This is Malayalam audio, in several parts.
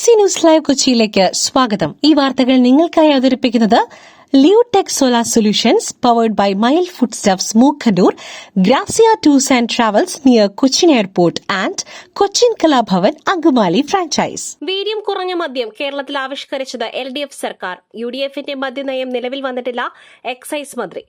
BBC ന്യൂസ് ലൈവ് കൊച്ചിയിലേക്ക് സ്വാഗതം. ഈ വാർത്തകൾ നിങ്ങൾക്കായി അവതരിപ്പിക്കുന്നത് Leotech solar solutions powered by mile foodstuffs Mookkannoor, Grazia tours and travels near Cochin airport and Cochin Kalabhavan Angamaly franchise. വീര്യം കുറഞ്ഞ മദ്യം കേരളത്തിൽ ആവിഷ്കരിച്ചത് LDF സർക്കാർ. UDFന്റെ മദ്യനയം നിലവിൽ വന്നിട്ടില്ല. എക്സൈസ് മന്ത്രി.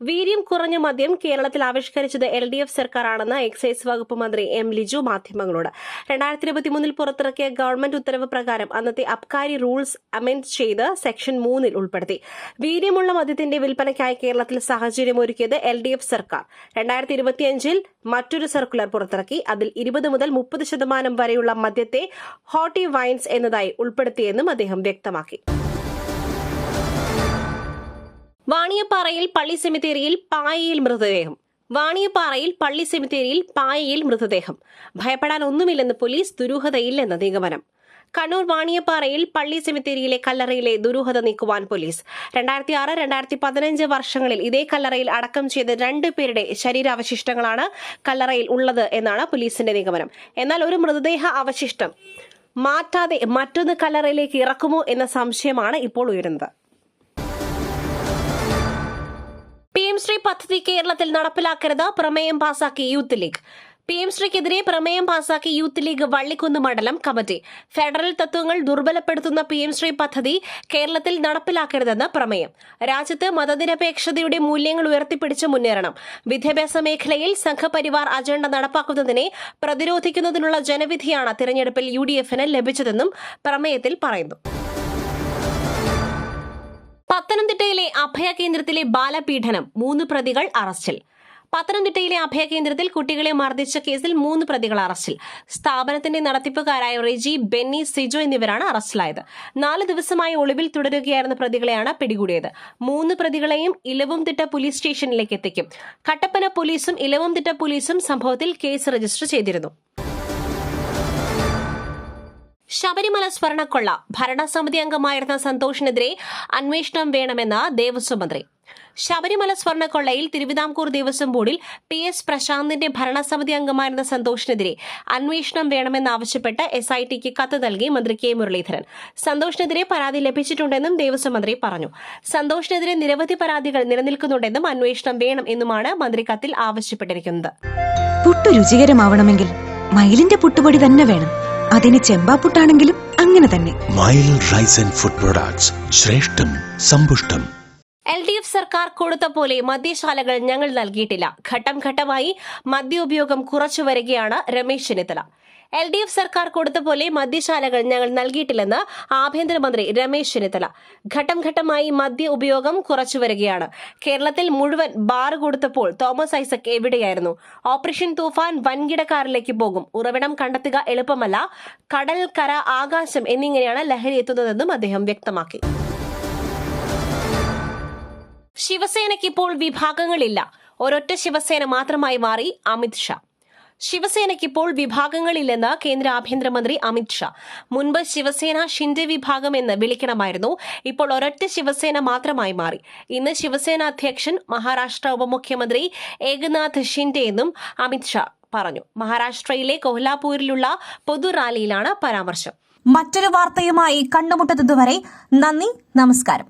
വീര്യം കുറഞ്ഞ മദ്യം കേരളത്തിൽ ആവിഷ്കരിച്ചത് LDF സർക്കാരാണെന്ന് എക്സൈസ് വകുപ്പ് മന്ത്രി M. ലിജു മാധ്യമങ്ങളോട്. 2023 പുറത്തിറക്കിയ ഗവൺമെന്റ് ഉത്തരവ് പ്രകാരം അന്നത്തെ അബ്കാരി റൂൾസ് അമെൻഡ് ചെയ്ത് സെക്ഷൻ 3 ഉൾപ്പെടുത്തി. വീര്യമുള്ള മദ്യത്തിന്റെ വിൽപ്പനയ്ക്കായി കേരളത്തിൽ സാഹചര്യമൊരുക്കിയത് LDF സർക്കാർ. 2025 മറ്റൊരു സർക്കുലർ പുറത്തിറക്കി. അതിൽ 20 മുതൽ 30% വരെയുള്ള മദ്യത്തെ ഹോട്ടി വൈൻസ് എന്നതായി ഉൾപ്പെടുത്തിയെന്നും അദ്ദേഹം വ്യക്തമാക്കി. വാണിയപ്പാറയിൽ പള്ളി സെമിത്തേരിയിൽ പായയിൽ മൃതദേഹം. വാണിയപ്പാറയിൽ പള്ളി സെമിത്തേരിയിൽ പായയിൽ മൃതദേഹം. ഭയപ്പെടാൻ ഒന്നുമില്ലെന്ന് പോലീസ്, ദുരൂഹതയില്ലെന്ന് നിഗമനം. കണ്ണൂർ വാണിയപ്പാറയിൽ പള്ളി സെമിത്തേരിയിലെ കല്ലറയിലെ ദുരൂഹത നീക്കുവാൻ പോലീസ്. 2006-2015 വർഷങ്ങളിൽ ഇതേ കല്ലറയിൽ അടക്കം ചെയ്ത 2 പേരുടെ ശരീരാവശിഷ്ടങ്ങളാണ് കല്ലറയിൽ ഉള്ളത് എന്നാണ് പോലീസിന്റെ നിഗമനം. എന്നാൽ ഒരു മൃതദേഹ അവശിഷ്ടം മാറ്റാതെ മറ്റൊന്ന് കല്ലറയിലേക്ക് ഇറക്കുമോ എന്ന സംശയമാണ് ഇപ്പോൾ ഉയരുന്നത്. PM ശ്രീ പദ്ധതി കേരളത്തിൽ നടപ്പിലാക്കരുത്, പ്രമേയം പാസാക്കി യൂത്ത് ലീഗ്. PM ശ്രീക്കെതിരെ പ്രമേയം പാസാക്കി യൂത്ത് ലീഗ് വള്ളിക്കുന്ന് മണ്ഡലം കമ്മിറ്റി. ഫെഡറൽ തത്വങ്ങൾ ദുർബലപ്പെടുത്തുന്ന PM ശ്രീ പദ്ധതി കേരളത്തിൽ നടപ്പിലാക്കരുതെന്ന് പ്രമേയം. രാജ്യത്ത് മതനിരപേക്ഷതയുടെ മൂല്യങ്ങൾ ഉയർത്തിപ്പിടിച്ച് മുന്നേറണം. വിദ്യാഭ്യാസ മേഖലയിൽ സംഘപരിവാർ അജണ്ട നടപ്പാക്കുന്നതിനെ പ്രതിരോധിക്കുന്നതിനുള്ള ജനവിധിയാണ് തിരഞ്ഞെടുപ്പിൽ UDFന് ലഭിച്ചതെന്നും പ്രമേയത്തിൽ പറയുന്നു. പത്തനംതിട്ടയിലെ അഭയകേന്ദ്രത്തിലെ ബാലപീഡനം, 3 പ്രതികൾ അറസ്റ്റിൽ. പത്തനംതിട്ടയിലെ അഭയകേന്ദ്രത്തിൽ കുട്ടികളെ മർദ്ദിച്ച കേസിൽ 3 പ്രതികൾ അറസ്റ്റിൽ. സ്ഥാപനത്തിന്റെ നടത്തിപ്പുകാരായ റെജി, ബെന്നി, സിജോ എന്നിവരാണ് അറസ്റ്റിലായത്. 4 ദിവസമായി ഒളിവിൽ തുടരുകയായിരുന്ന പ്രതികളെയാണ് പിടികൂടിയത്. 3 പ്രതികളെയും ഇലവുംതിട്ട പോലീസ് സ്റ്റേഷനിലേക്ക് എത്തിക്കും. കട്ടപ്പന പോലീസും ഇലവുംതിട്ട പോലീസും സംഭവത്തിൽ കേസ് രജിസ്റ്റർ ചെയ്തിരുന്നു. ശബരിമല സ്വർണ്ണക്കൊള്ള. ഭരണസമിതി അംഗമായിരുന്ന സന്തോഷിനെതിരെ അന്വേഷണം വേണമെന്ന് ദേവസ്വം മന്ത്രി. ശബരിമല സ്വർണ്ണക്കൊള്ളയിൽ തിരുവിതാംകൂർ ദേവസ്വം ബോർഡിൽ PS പ്രശാന്തിന്റെ ഭരണസമിതി അംഗമായിരുന്ന സന്തോഷിനെതിരെ അന്വേഷണം വേണമെന്നാവശ്യപ്പെട്ട് SITക്ക് കത്ത് നൽകി മന്ത്രി K. മുരളീധരൻ. സന്തോഷിനെതിരെ പരാതി ലഭിച്ചിട്ടുണ്ടെന്നും ദേവസ്വം മന്ത്രി പറഞ്ഞു. സന്തോഷിനെതിരെ നിരവധി പരാതികൾ നിലനിൽക്കുന്നുണ്ടെന്നും അന്വേഷണം വേണം എന്നുമാണ് മന്ത്രി കത്തിൽ ആവശ്യപ്പെട്ടിരിക്കുന്നത്. പുട്ടു രുചികരമാവണമെങ്കിൽ മയിലിന്റെ പുട്ടുപൊടി തന്നെ വേണം. അതിന് ചെമ്പാപ്പുട്ടാണെങ്കിലും അങ്ങനെ തന്നെ. Mile rice and food products, ശ്രേഷ്ഠം സമ്പുഷ്ടം. LDF സർക്കാർ കൊടുത്ത പോലെ മദ്യശാലകൾ ഞങ്ങൾ നൽകിയിട്ടില്ല. ഘട്ടം ഘട്ടമായി മദ്യ ഉപയോഗം കുറച്ചു വരികയാണ് രമേശ് ചെന്നിത്തല. LDF സർക്കാർ കൊടുത്ത പോലെ മദ്യശാലകൾ ഞങ്ങൾ നൽകിയിട്ടില്ലെന്ന് ആഭ്യന്തരമന്ത്രി രമേശ് ചെന്നിത്തല. ഘട്ടം ഘട്ടമായി മദ്യ ഉപയോഗം കുറച്ചു വരികയാണ്. കേരളത്തിൽ മുഴുവൻ ബാർ കൊടുത്തപ്പോൾ തോമസ് ഐസക് എവിടെയായിരുന്നു? ഓപ്പറേഷൻ തൂഫാൻ വൻകിട കാറിലേക്ക് പോകും. ഉറവിടം കണ്ടെത്തുക എളുപ്പമല്ല. കടൽ, കര, ആകാശം എന്നിങ്ങനെയാണ് ലഹരി എത്തുന്നതെന്നും അദ്ദേഹം വ്യക്തമാക്കി. ശിവസേനയ്ക്ക് ഇപ്പോൾ വിഭാഗങ്ങളില്ല. ഒരൊറ്റ ശിവസേന മാത്രമായി മാറി അമിത് ഷാ. ശിവസേനയ്ക്ക് ഇപ്പോൾ വിഭാഗങ്ങളില്ലെന്ന് കേന്ദ്ര ആഭ്യന്തരമന്ത്രി അമിത് ഷാ. മുൻപ് ശിവസേന ഷിൻഡെ വിഭാഗം എന്ന് വിളിക്കണമായിരുന്നു. ഇപ്പോൾ ഒരൊറ്റ ശിവസേന മാത്രമായി മാറി. ഇന്ന് ശിവസേന അധ്യക്ഷൻ മഹാരാഷ്ട്ര ഉപമുഖ്യമന്ത്രി ഏകനാഥ് ഷിൻഡെ എന്നും അമിത് ഷാ പറഞ്ഞു. മഹാരാഷ്ട്രയിലെ കൊഹ്ലാപൂരിലുള്ള പൊതു റാലിയിലാണ് പരാമർശം. മറ്റൊരു വാർത്തയുമായി കണ്ടുമുട്ടുന്നതുവരെ നന്ദി, നമസ്കാരം.